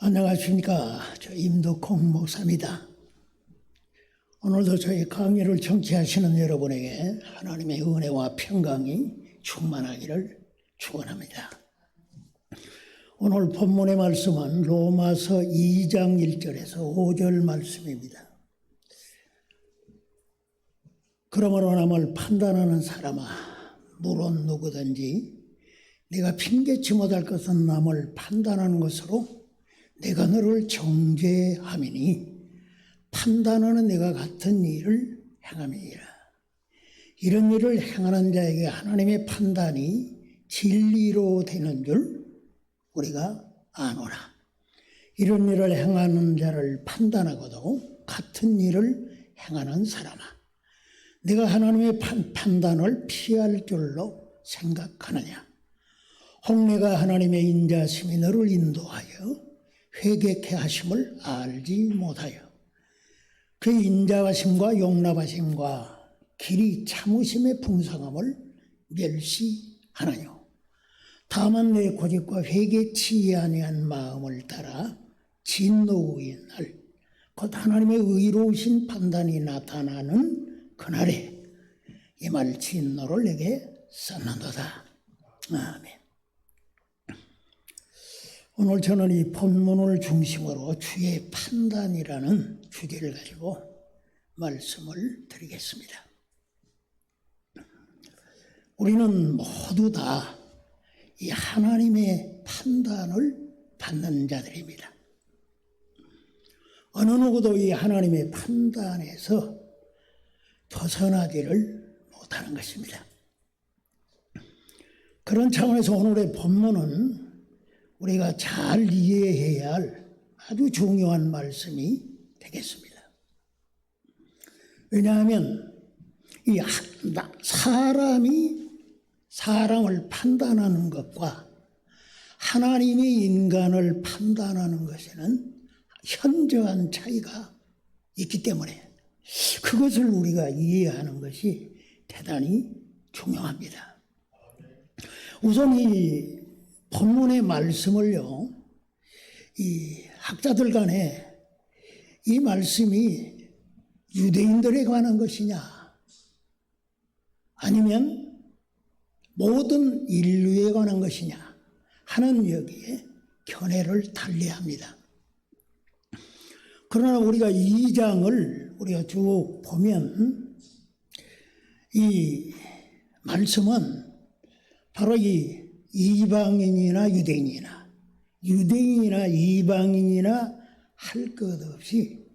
안녕하십니까. 저 임덕홍 목사입니다. 오늘도 저희 강의를 청취하시는 여러분에게 하나님의 은혜와 평강이 충만하기를 축원합니다. 오늘 본문의 말씀은 로마서 2장 1절에서 5절 말씀입니다. 그러므로 남을 판단하는 사람아, 물론 누구든지 네가 핑계치 못할 것은 남을 판단하는 것으로 내가 너를 정죄함이니 판단하는 내가 같은 일을 행함이니라. 이런 일을 행하는 자에게 하나님의 판단이 진리로 되는 줄 우리가 아노라. 이런 일을 행하는 자를 판단하고도 같은 일을 행하는 사람아, 내가 하나님의 판단을 피할 줄로 생각하느냐. 혹 내가 하나님의 인자심이 너를 인도하여 회개케 하심을 알지 못하여 그 인자하심과 용납하심과 길이 참으심의 풍성함을 멸시하나요. 다만 내 고집과 회개치 아니한 마음을 따라 진노의 날, 곧 하나님의 의로우신 판단이 나타나는 그날에 이 말 진노를 내게 쏟는도다. 아멘. 오늘 저는 이 본문을 중심으로 주의 판단이라는 주제를 가지고 말씀을 드리겠습니다. 우리는 모두 다 이 하나님의 판단을 받는 자들입니다. 어느 누구도 이 하나님의 판단에서 벗어나지를 못하는 것입니다. 그런 차원에서 오늘의 본문은 우리가 잘 이해해야 할 아주 중요한 말씀이 되겠습니다. 왜냐하면 이 사람이 사람을 판단하는 것과 하나님이 인간을 판단하는 것에는 현저한 차이가 있기 때문에 그것을 우리가 이해하는 것이 대단히 중요합니다. 우선 이 본문의 말씀을요, 이 학자들 간에 이 말씀이 유대인들에 관한 것이냐, 아니면 모든 인류에 관한 것이냐 하는 여기에 견해를 달리합니다. 그러나 우리가 이 장을 우리가 쭉 보면 이 말씀은 바로 이 이방인이나 유대인이나 이방인이나 할 것 없이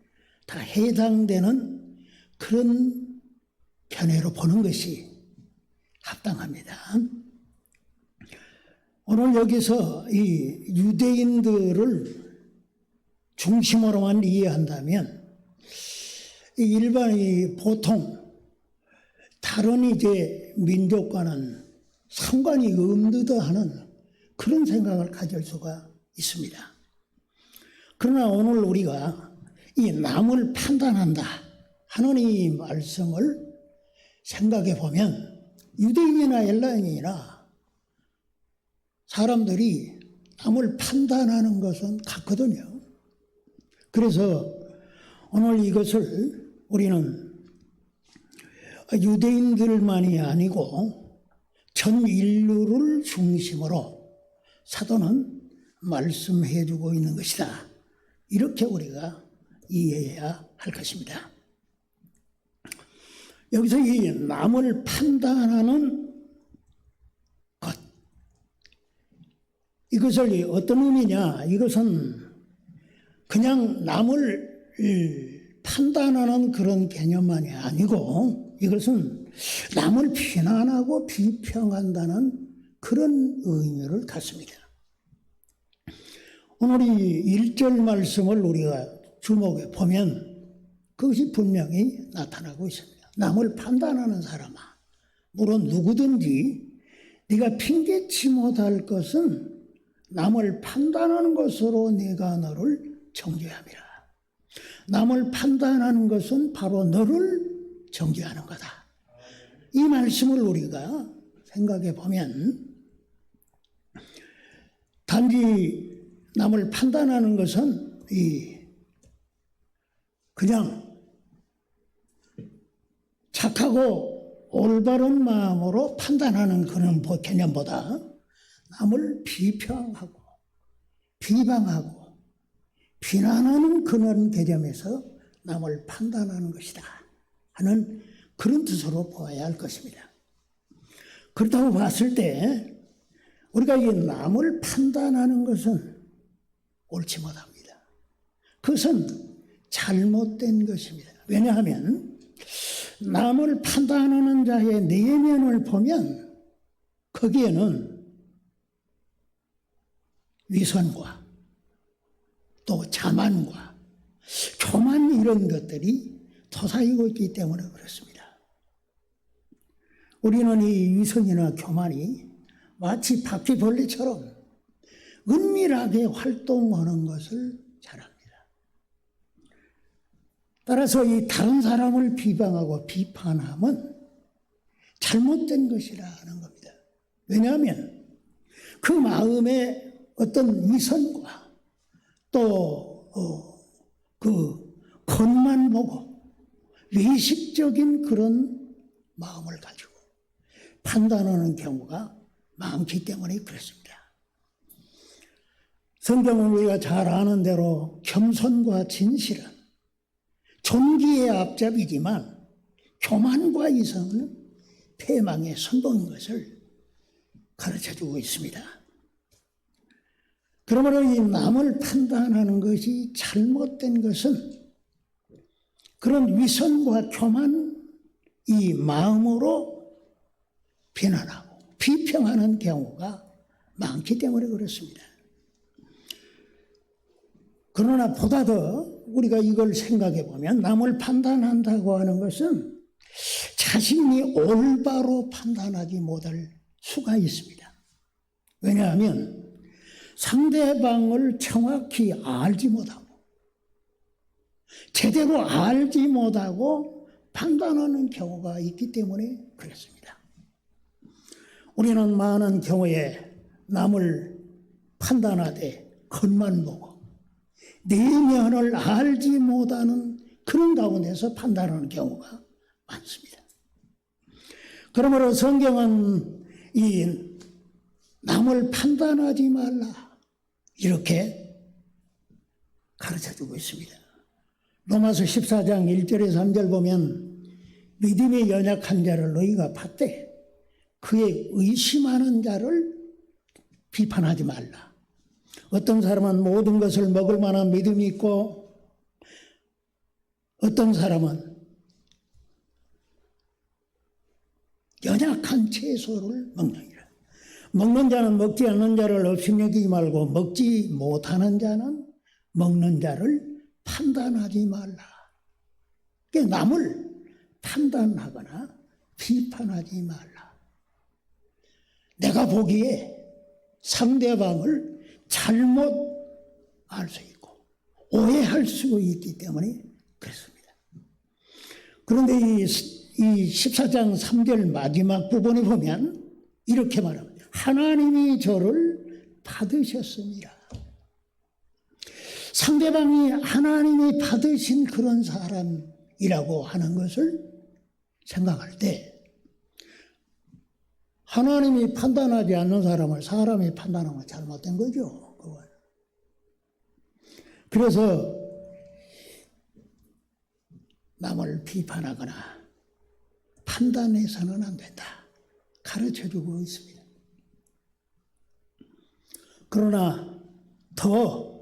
다 해당되는 그런 견해로 보는 것이 합당합니다. 오늘 여기서 이 유대인들을 중심으로만 이해한다면 일반 보통 다른 이제 민족과는 상관이 없느다 하는 그런 생각을 가질 수가 있습니다. 그러나 오늘 우리가 이 남을 판단한다 하는 이 말씀을 생각해 보면 유대인이나 헬라인이나 사람들이 남을 판단하는 것은 같거든요. 그래서 오늘 이것을 우리는 유대인들만이 아니고 전 인류를 중심으로 사도는 말씀해 주고 있는 것이다. 이렇게 우리가 이해해야 할 것입니다. 여기서 이 남을 판단하는 것, 이것을 어떤 의미냐, 이것은 그냥 남을 판단하는 그런 개념만이 아니고 이것은 남을 비난하고 비평한다는 그런 의미를 갖습니다. 오늘 이 1절 말씀을 우리가 주목해 보면 그것이 분명히 나타나고 있습니다. 남을 판단하는 사람아, 물론 누구든지 네가 핑계치 못할 것은 남을 판단하는 것으로 네가 너를 정죄함이라. 남을 판단하는 것은 바로 너를 정죄하는 거다. 이 말씀을 우리가 생각해 보면 단지 남을 판단하는 것은 그냥 착하고 올바른 마음으로 판단하는 그런 개념보다 남을 비평하고 비방하고 비난하는 그런 개념에서 남을 판단하는 것이다 하는 그런 뜻으로 보아야 할 것입니다. 그렇다고 봤을 때 우리가 이 남을 판단하는 것은 옳지 못합니다. 그것은 잘못된 것입니다. 왜냐하면 남을 판단하는 자의 내면을 보면 거기에는 위선과 또 자만과 교만 이런 것들이 솟아있고 있기 때문에 그렇습니다. 우리는 이 위선이나 교만이 마치 바퀴벌레처럼 은밀하게 활동하는 것을 잘 압니다. 따라서 이 다른 사람을 비방하고 비판함은 잘못된 것이라는 겁니다. 왜냐하면 그 마음에 어떤 위선과 또 그 겉만 보고 외식적인 그런 마음을 가지고 판단하는 경우가 많기 때문에 그렇습니다. 성경은 우리가 잘 아는 대로 겸손과 진실은 존귀의 앞잡이지만 교만과 이성은 패망의 선봉인 것을 가르쳐주고 있습니다. 그러므로 이 남을 판단하는 것이 잘못된 것은 그런 위선과 교만 이 마음으로 비난하고 비평하는 경우가 많기 때문에 그렇습니다. 그러나 보다 더 우리가 이걸 생각해 보면 남을 판단한다고 하는 것은 자신이 올바로 판단하지 못할 수가 있습니다. 왜냐하면 상대방을 정확히 알지 못하고 제대로 알지 못하고 판단하는 경우가 있기 때문에 그렇습니다. 우리는 많은 경우에 남을 판단하되 겉만 보고 내면을 알지 못하는 그런 가운데서 판단하는 경우가 많습니다. 그러므로 성경은 이 남을 판단하지 말라 이렇게 가르쳐주고 있습니다. 로마서 14장 1절에서 3절 보면 믿음의 연약한 자를 너희가 봤되 그의 의심하는 자를 비판하지 말라. 어떤 사람은 모든 것을 먹을 만한 믿음이 있고 어떤 사람은 연약한 채소를 먹느니라. 먹는 자는 먹지 않는 자를 업신여기지 말고 먹지 못하는 자는 먹는 자를 판단하지 말라. 그러니까 남을 판단하거나 비판하지 말라. 내가 보기에 상대방을 잘못 알 수 있고 오해할 수 있기 때문에 그렇습니다. 그런데 이 14장 3절 마지막 부분에 보면 이렇게 말합니다. 하나님이 저를 받으셨습니다. 상대방이 하나님이 받으신 그런 사람이라고 하는 것을 생각할 때 하나님이 판단하지 않는 사람을 사람이 판단하면 잘못된 거죠. 그건. 그래서 남을 비판하거나 판단해서는 안 된다. 가르쳐주고 있습니다. 그러나 더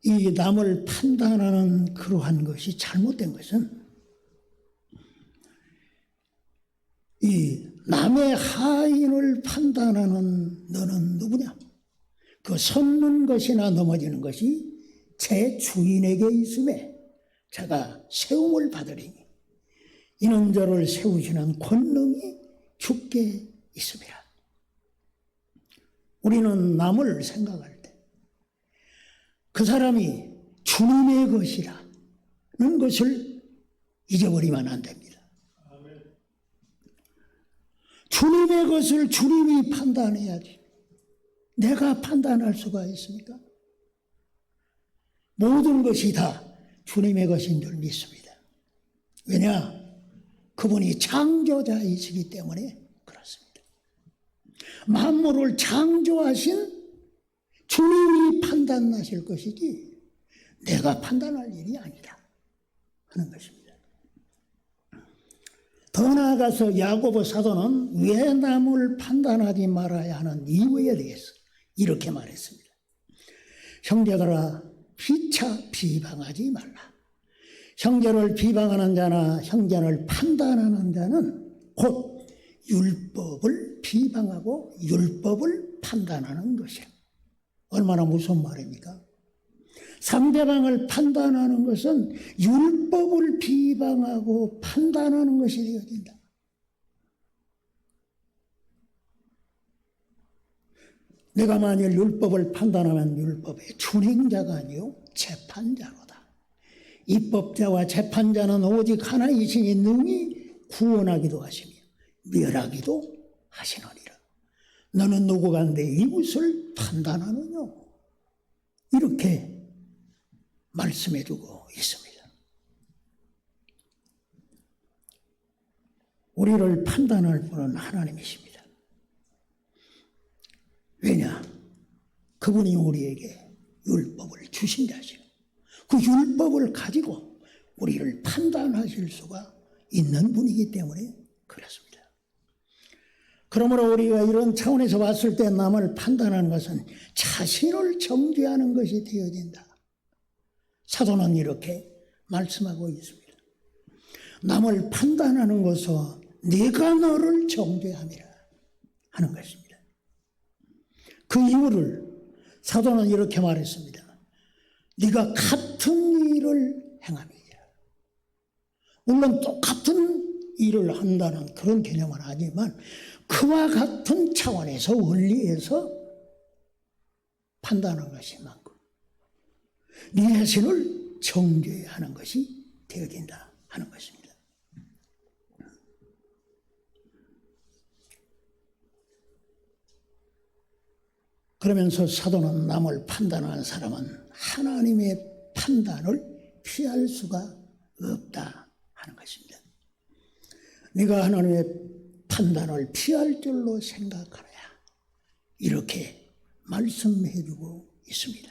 이 남을 판단하는 그러한 것이 잘못된 것은 이 남의 하인을 판단하는 너는 누구냐? 그 섰는 것이나 넘어지는 것이 제 주인에게 있음에 제가 세움을 받으리니 이는 저를 세우시는 권능이 주께 있습니다. 우리는 남을 생각할 때 그 사람이 주님의 것이라는 것을 잊어버리면 안 됩니다. 주님의 것을 주님이 판단해야지. 내가 판단할 수가 있습니까? 모든 것이 다 주님의 것인 줄 믿습니다. 왜냐? 그분이 창조자이시기 때문에 그렇습니다. 만물을 창조하신 주님이 판단하실 것이지 내가 판단할 일이 아니라 하는 것입니다. 더 나아가서 야고보 사도는 왜 남을 판단하지 말아야 하는 이유에 대해서 이렇게 말했습니다. 형제들아, 피차 비방하지 말라. 형제를 비방하는 자나 형제를 판단하는 자는 곧 율법을 비방하고 율법을 판단하는 것이야. 얼마나 무서운 말입니까? 상대방을 판단하는 것은 율법을 비방하고 판단하는 것이 되어진다. 내가 만일 율법을 판단하면 율법의 준행자가 아니요 재판자로다. 입법자와 재판자는 오직 하나이시니 능히 구원하기도 하시며 멸하기도 하시느니라. 너는 누구가 내 이웃을 판단하느냐? 이렇게 말씀해주고 있습니다. 우리를 판단할 분은 하나님이십니다. 왜냐? 그분이 우리에게 율법을 주신 자시고 그 율법을 가지고 우리를 판단하실 수가 있는 분이기 때문에 그렇습니다. 그러므로 우리가 이런 차원에서 봤을 때 남을 판단하는 것은 자신을 정죄하는 것이 되어진다. 사도는 이렇게 말씀하고 있습니다. 남을 판단하는 것은 내가 너를 정죄함이라 하는 것입니다. 그 이유를 사도는 이렇게 말했습니다. 네가 같은 일을 행함이라. 물론 똑같은 일을 한다는 그런 개념은 아니지만 그와 같은 차원에서 원리에서 판단하는 것이 많고 네 자신을 정죄하는 것이 되어진다 하는 것입니다. 그러면서 사도는 남을 판단하는 사람은 하나님의 판단을 피할 수가 없다 하는 것입니다. 네가 하나님의 판단을 피할 줄로 생각하라. 이렇게 말씀해주고 있습니다.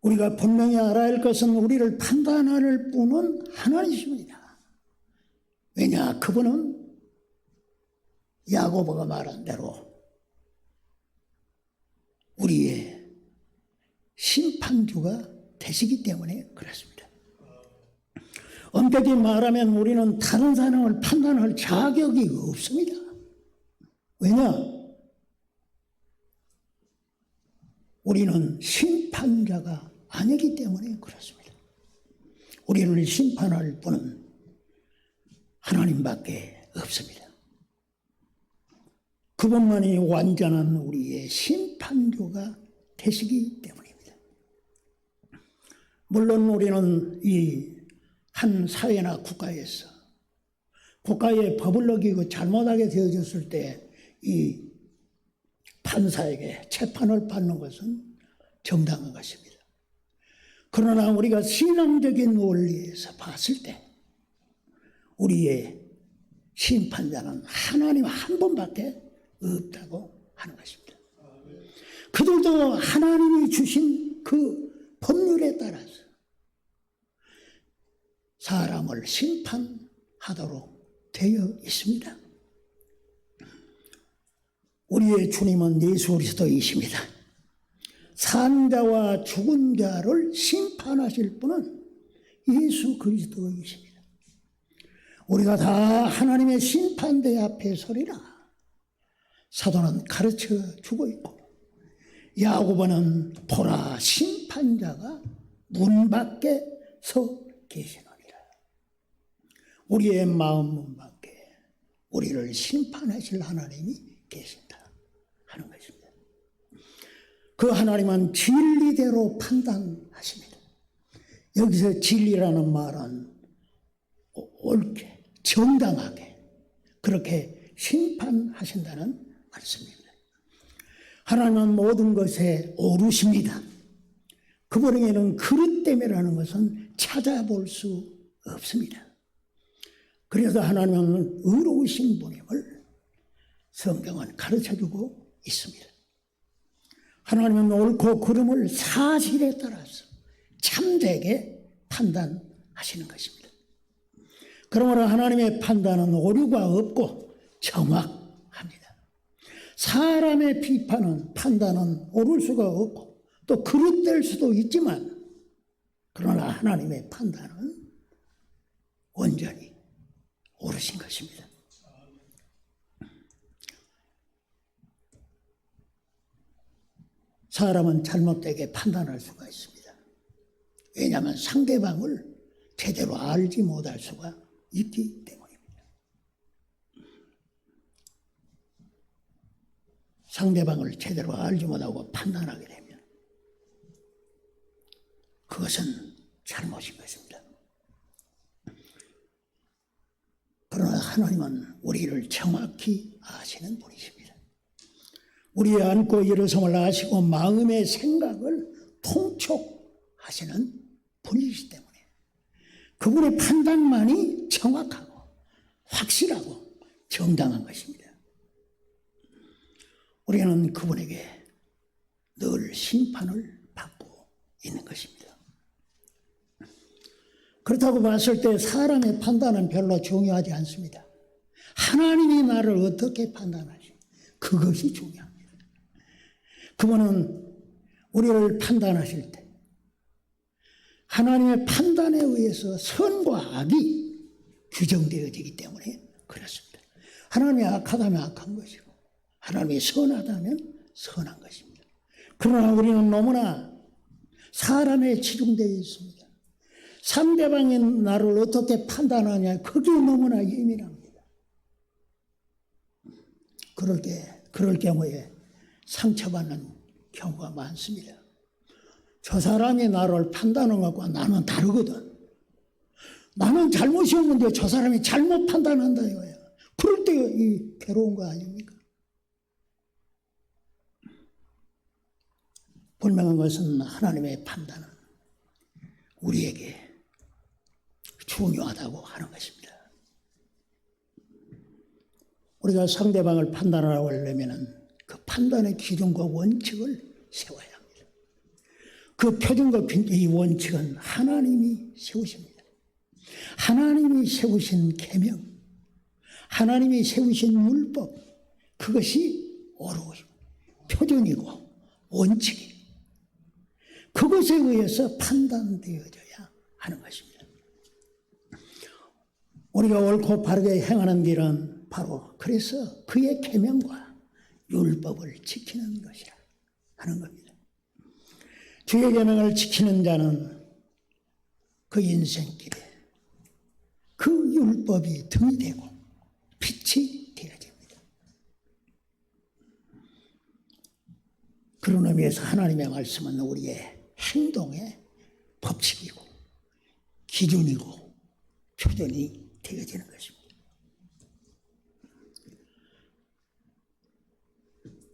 우리가 분명히 알아야 할 것은 우리를 판단할 분은 하나님이십니다. 왜냐? 그분은 야고보가 말한 대로 우리의 심판주가 되시기 때문에 그렇습니다. 엄격히 말하면 우리는 다른 사람을 판단할 자격이 없습니다. 왜냐? 우리는 심판자가 아니기 때문에 그렇습니다. 우리를 심판할 분은 하나님밖에 없습니다. 그분만이 완전한 우리의 심판주가 되시기 때문입니다. 물론 우리는 이 한 사회나 국가에서 국가의 법을 어기고 잘못하게 되어졌을 때 이 판사에게 재판을 받는 것은 정당한 것입니다. 그러나 우리가 신앙적인 원리에서 봤을 때 우리의 심판자는 하나님 한 분밖에 없다고 하는 것입니다. 그들도 하나님이 주신 그 법률에 따라서 사람을 심판하도록 되어 있습니다. 우리의 주님은 예수 그리스도이십니다. 산 자와 죽은 자를 심판하실 분은 예수 그리스도이십니다. 우리가 다 하나님의 심판대 앞에 서리라 사도는 가르쳐 주고 있고 야고보는 보라 심판자가 문 밖에 서 계시노니라. 우리의 마음 문 밖에 우리를 심판하실 하나님이 계신다 하는 것입니다. 그 하나님은 진리대로 판단하십니다. 여기서 진리라는 말은 옳게 정당하게 그렇게 심판하신다는 말씀입니다. 하나님은 모든 것에 오르십니다. 그분에게는 그릇됨이라는 것은 찾아볼 수 없습니다. 그래서 하나님은 의로우신 분임을 성경은 가르쳐주고 있습니다. 하나님은 옳고 그름을 사실에 따라서 참되게 판단하시는 것입니다. 그러므로 하나님의 판단은 오류가 없고 정확합니다. 사람의 비판은 판단은 옳을 수가 없고 또 그릇될 수도 있지만 그러나 하나님의 판단은 온전히 옳으신 것입니다. 사람은 잘못되게 판단할 수가 있습니다. 왜냐하면 상대방을 제대로 알지 못할 수가 있기 때문입니다. 상대방을 제대로 알지 못하고 판단하게 되면 그것은 잘못인 것입니다. 그러나 하나님은 우리를 정확히 아시는 분이십니다. 우리의 안고 일어섬을 아시고 마음의 생각을 통촉하시는 분이시기 때문에 그분의 판단만이 정확하고 확실하고 정당한 것입니다. 우리는 그분에게 늘 심판을 받고 있는 것입니다. 그렇다고 봤을 때 사람의 판단은 별로 중요하지 않습니다. 하나님이 나를 어떻게 판단하시 그것이 중요합니다. 그분은 우리를 판단하실 때 하나님의 판단에 의해서 선과 악이 규정되어지기 때문에 그렇습니다. 하나님이 악하다면 악한 것이고 하나님이 선하다면 선한 것입니다. 그러나 우리는 너무나 사람에 치중되어 있습니다. 상대방이 나를 어떻게 판단하냐 거기에 너무나 예민합니다. 그럴 경우에 상처받는 경우가 많습니다. 저 사람이 나를 판단한 것과 나는 다르거든. 나는 잘못이 없는데 저 사람이 잘못 판단한다 이거야. 그럴 때 이 괴로운 거 아닙니까? 분명한 것은 하나님의 판단은 우리에게 중요하다고 하는 것입니다. 우리가 상대방을 판단하려고 하려면 그 판단의 기준과 원칙을 세워야 합니다. 그 표준과 이 원칙은 하나님이 세우십니다. 하나님이 세우신 계명, 하나님이 세우신 율법, 그것이 옳고 표준이고 원칙이고 그것에 의해서 판단되어져야 하는 것입니다. 우리가 옳고 바르게 행하는 길은 바로 그래서 그의 계명과 율법을 지키는 것이라 하는 겁니다. 주의 계명을 지키는 자는 그 인생길에 그 율법이 등이 되고 빛이 되어집니다. 그런 의미에서 하나님의 말씀은 우리의 행동의 법칙이고 기준이고 표준이 되어지는 것입니다.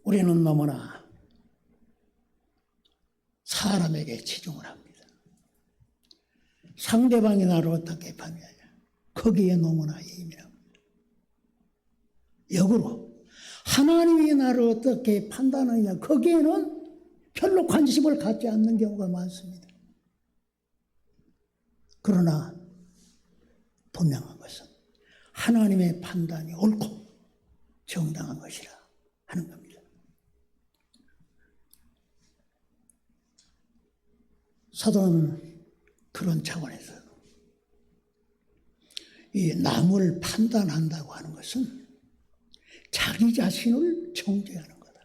우리는 너무나 사람에게 치중을 합니다. 상대방이 나를 어떻게 판단하냐 거기에 너무나 예민합니다. 역으로 하나님이 나를 어떻게 판단하느냐 거기에는 별로 관심을 갖지 않는 경우가 많습니다. 그러나 분명한 것은 하나님의 판단이 옳고 정당한 것이라 하는 겁니다. 사도는 그런 차원에서 이 남을 판단한다고 하는 것은 자기 자신을 정죄하는 거다.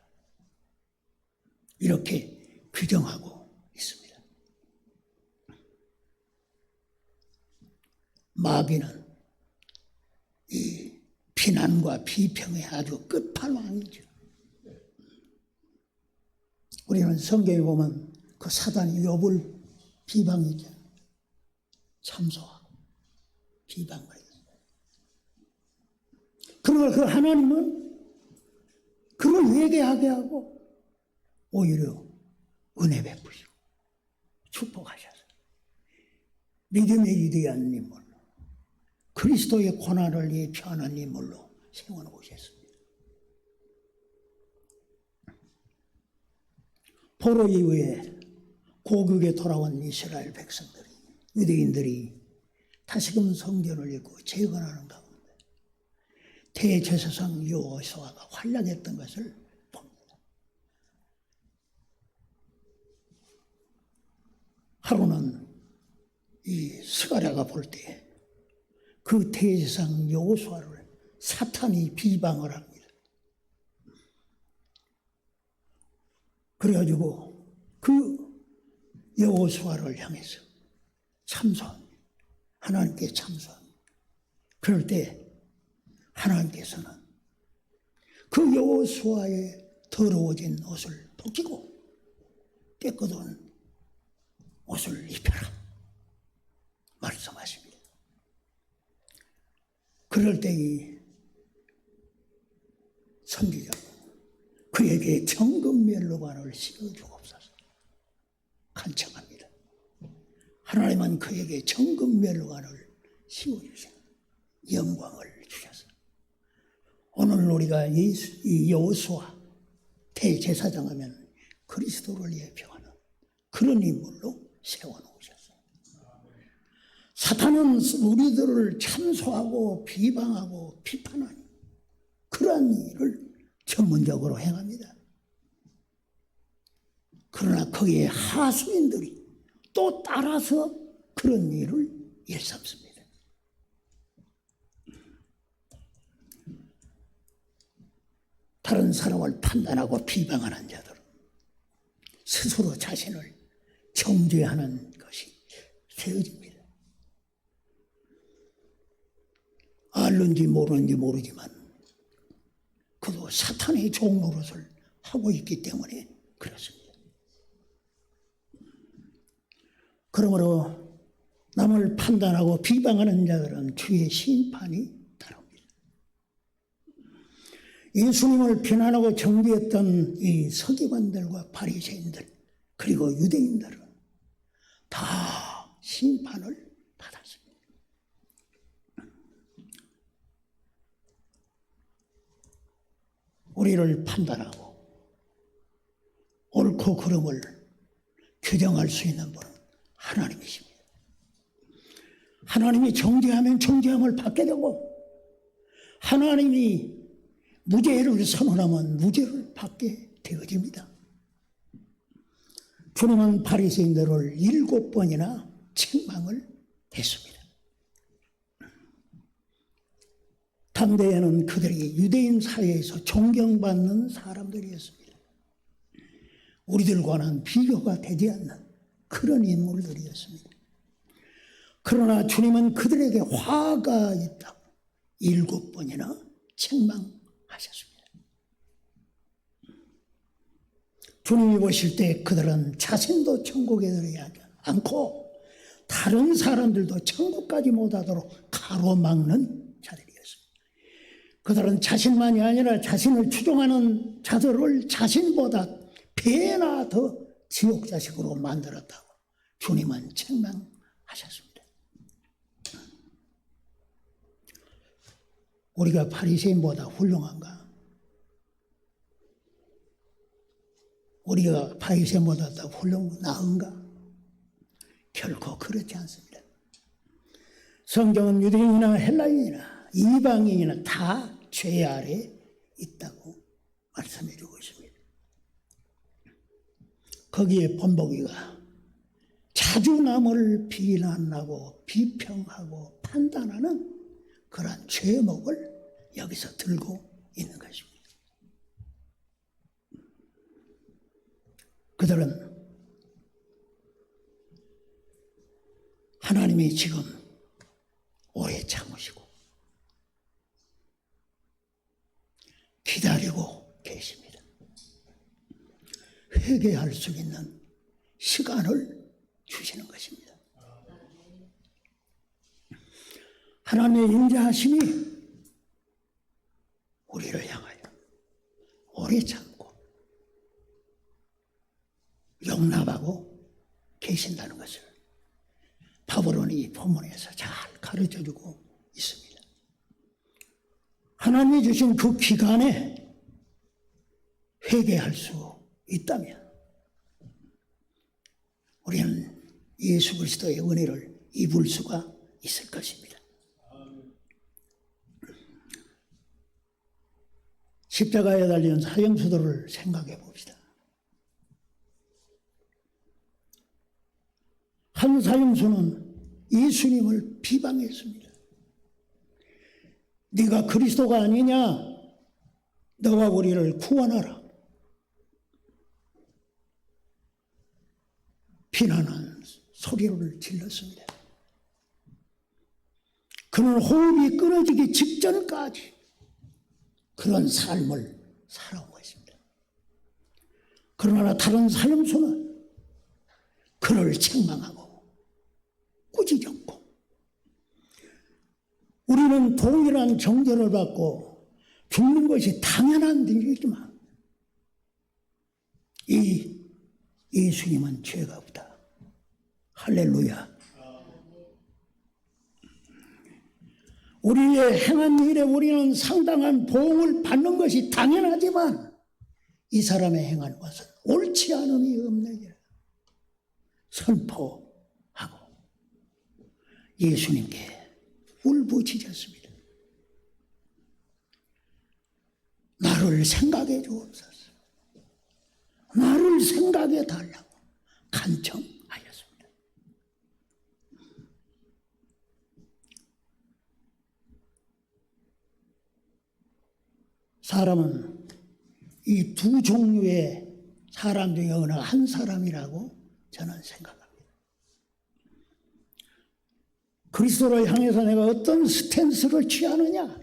이렇게 규정하고 있습니다. 마귀는 이 비난과 비평의 아주 끝판왕이죠. 우리는 성경에 보면 그 사단이 욥을 비방했죠. 참소하고 비방을 했어요. 그러나 그 하나님은 그를 회개하게 하고 오히려 은혜 베푸시고 축복하셔서 믿음의 위대한 인물로, 그리스도의 고난을 위해 피하는 인물로 세워놓으셨습니다. 포로 이후에 고국에 돌아온 이스라엘 백성들이, 유대인들이 다시금 성전을 읽고 재건하는 가운데 대제사장 여호수아가 활약했던 것을 봅니다. 하루는 이 스가랴가 볼 때 그 대제사장 여호수아를 사탄이 비방을 합니다. 그래가지고 그 여호수아를 향해서 참소합니다. 하나님께 참소합니다. 그럴 때 하나님께서는 그 여호수아의 더러워진 옷을 벗기고 깨끗한 옷을 입혀라 말씀하십니다. 그럴 때 이 선지자가 그에게 정금면류관을 씌워주옵소서 간청합니다. 하나님은 그에게 정금면류관을 씌워주시는 영광을 주셔서 오늘 우리가 이 여호수아 대제사장 하면 그리스도를 예표하는 그런 인물로 세워놓으셨어요. 사탄은 우리들을 참소하고 비방하고 비판하는 그러한 일을 전문적으로 행합니다. 그러나 거기에 하수인들이 또 따라서 그런 일을 일삼습니다. 다른 사람을 판단하고 비방하는 자들은 스스로 자신을 정죄하는 것이 되어집니다. 알는지 모르는지 모르지만 그도 사탄의 종 노릇을 하고 있기 때문에 그렇습니다. 그러므로 남을 판단하고 비방하는 자들은 주의 심판이 따릅니다. 예수님을 비난하고 정죄했던 이 서기관들과 바리새인들 그리고 유대인들은 다 심판을 받았습니다. 우리를 판단하고 옳고 그름을 규정할 수 있는 분은 하나님이십니다. 하나님이 정죄하면 정죄함을 받게 되고 하나님이 무죄를 선언하면 무죄를 받게 되어집니다. 주님은 바리새인들을 7번이나 책망을 했습니다. 당대에는 그들이 유대인 사회에서 존경받는 사람들이었습니다. 우리들과는 비교가 되지 않는 그런 인물들이었습니다. 그러나 주님은 그들에게 화가 있다고 7번이나 책망하셨습니다. 주님이 보실 때 그들은 자신도 천국에 들어가지 않고 다른 사람들도 천국까지 못하도록 가로막는 자들이었습니다. 그들은 자신만이 아니라 자신을 추종하는 자들을 자신보다 배나 더 지옥 자식으로 만들었다고 주님은 책망하셨습니다. 우리가 바리새인보다 훌륭한가? 우리가 바리새인보다 더 나은가? 결코 그렇지 않습니다. 성경은 유대인이나 헬라인이나 이방인이나 다 죄 아래 있다고 말씀해 주고 있습니다. 거기에 본보기가 자주 남을 비난하고 비평하고 판단하는 그러한 죄목을 여기서 들고 있는 것입니다. 그들은 하나님이 지금 오래 참으시고 기다리고 계십니다. 회개할 수 있는 시간을 주시는 것입니다. 하나님의 인자하심이 우리를 향하여 오래 참고 용납하고 계신다는 것을 바벨론이 본문에서 잘 가르쳐주고 있습니다. 하나님이 주신 그 기간에 회개할 수 있다면 우리는 예수 그리스도의 은혜를 입을 수가 있을 것입니다. 십자가에 달린 사형수도를 생각해 봅시다. 한 사형수는 예수님을 비방했습니다. 네가 그리스도가 아니냐? 너가 우리를 구원하라. 비난하는 소리를 질렀습니다. 그는 호흡이 끊어지기 직전까지 그런 삶을 살아온 것입니다. 그러나 다른 사형수는 그를 책망하고 꾸짖었고, 우리는 동일한 정죄를 받고 죽는 것이 당연한 일이지만 이 예수님은 죄가 없다. 할렐루야. 우리의 행한 일에 우리는 상당한 보응을 받는 것이 당연하지만 이 사람의 행한 것은 옳지 않음이 없느니라 선포하고 예수님께 울부짖었습니다. 나를 생각해 주옵소서. 나를 생각해 달라고 간청하였습니다. 사람은 이 두 종류의 사람 중에 어느 한 사람이라고 저는 생각합니다. 그리스도를 향해서 내가 어떤 스탠스를 취하느냐?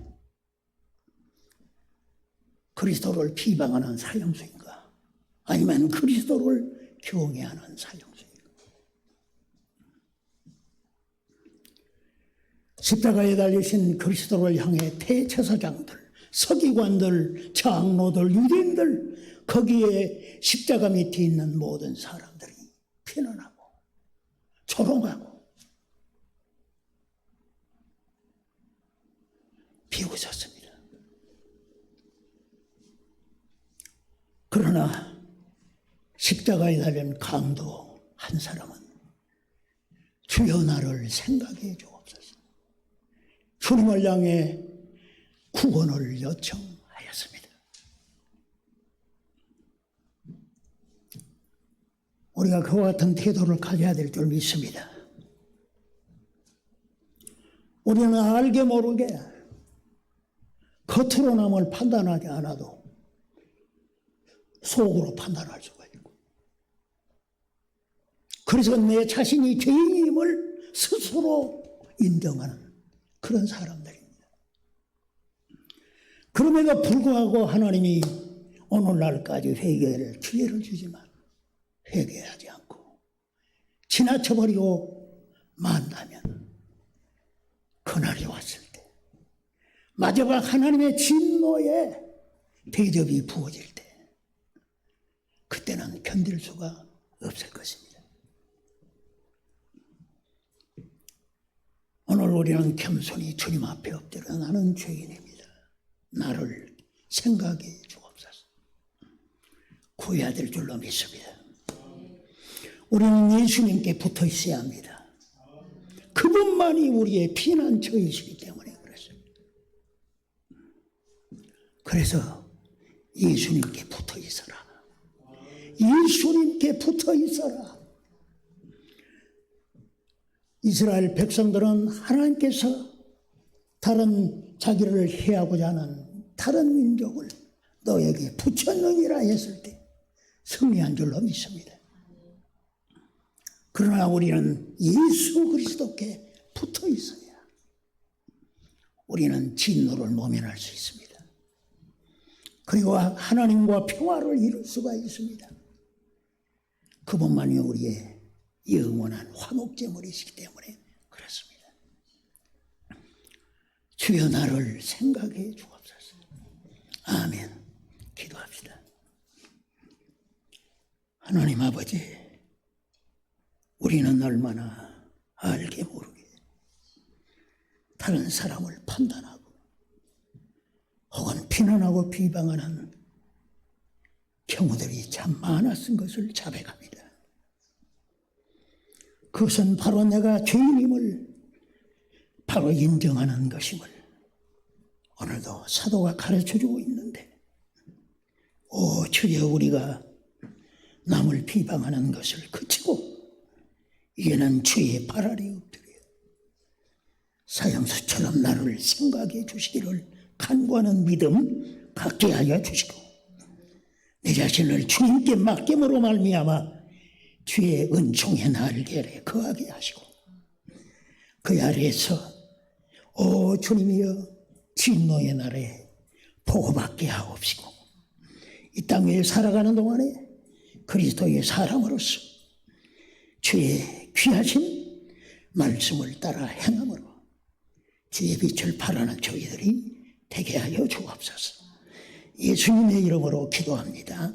그리스도를 비방하는 사형수인가? 아니면 그리스도를 경외하는 사형수인가? 십자가에 달리신 그리스도를 향해 대제사장들, 서기관들, 장로들, 유대인들, 거기에 십자가 밑에 있는 모든 사람들이 피난하고 조롱하고 비웃었습니다. 그러나 십자가에 달린 강도 한 사람은 주여 나를 생각해 주옵소서. 주님을 향해 구원을 요청하였습니다. 우리가 그와 같은 태도를 가져야 될 줄 믿습니다. 우리는 알게 모르게 겉으로 남을 판단하지 않아도 속으로 판단할 수가 있고, 그래서 내 자신이 죄인임을 스스로 인정하는 그런 사람들입니다. 그럼에도 불구하고 하나님이 오늘날까지 회개를 기회를 주지만 회개하지 않고 지나쳐버리고 만다면 그날이 왔을 때, 마지막 하나님의 진노의 대접이 부어질 때, 그때는 견딜 수가 없을 것입니다. 오늘 우리는 겸손히 주님 앞에 엎드려 나는 죄인입니다. 나를 생각해 주옵소서. 구해야 될 줄로 믿습니다. 우리는 예수님께 붙어 있어야 합니다. 그분만이 우리의 피난처이시기 때문에 그렇습니다. 그래서 예수님께 붙어 있어라. 예수님께 붙어 있어라. 이스라엘 백성들은 하나님께서 다른 자기를 해하고자 하는 다른 민족을 너에게 붙였느니라 했을 때 승리한 줄로 믿습니다. 그러나 우리는 예수 그리스도께 붙어 있어야 우리는 진노를 모면할 수 있습니다. 그리고 하나님과 평화를 이룰 수가 있습니다. 그분만이 우리의 영원한 화목제물이시기 때문에 그렇습니다. 주여 나를 생각해 주옵소서. 아멘. 기도합시다. 하나님 아버지, 우리는 얼마나 알게 모르게 다른 사람을 판단하고 혹은 비난하고 비방하는 경우들이 참 많았은 것을 자백합니다. 그것은 바로 내가 죄인임을 바로 인정하는 것임을 오늘도 사도가 가르쳐주고 있는데, 오 주여, 우리가 남을 비방하는 것을 그치고 이제는 주의 발 아래 엎드려 사형수처럼 나를 생각해 주시기를 간구하는 믿음 갖게 하여 주시고, 내 자신을 주님께 맡김으로 말미암아 주의 은총의 날개에 거하게 하시고, 그 아래에서 오 주님이여 진노의 날에 보호받게 하옵시고, 이 땅에 살아가는 동안에 그리스도의 사람으로서 주의 귀하신 말씀을 따라 행함으로 주의 빛을 발하는 저희들이 되게 하여 주옵소서. 예수님의 이름으로 기도합니다.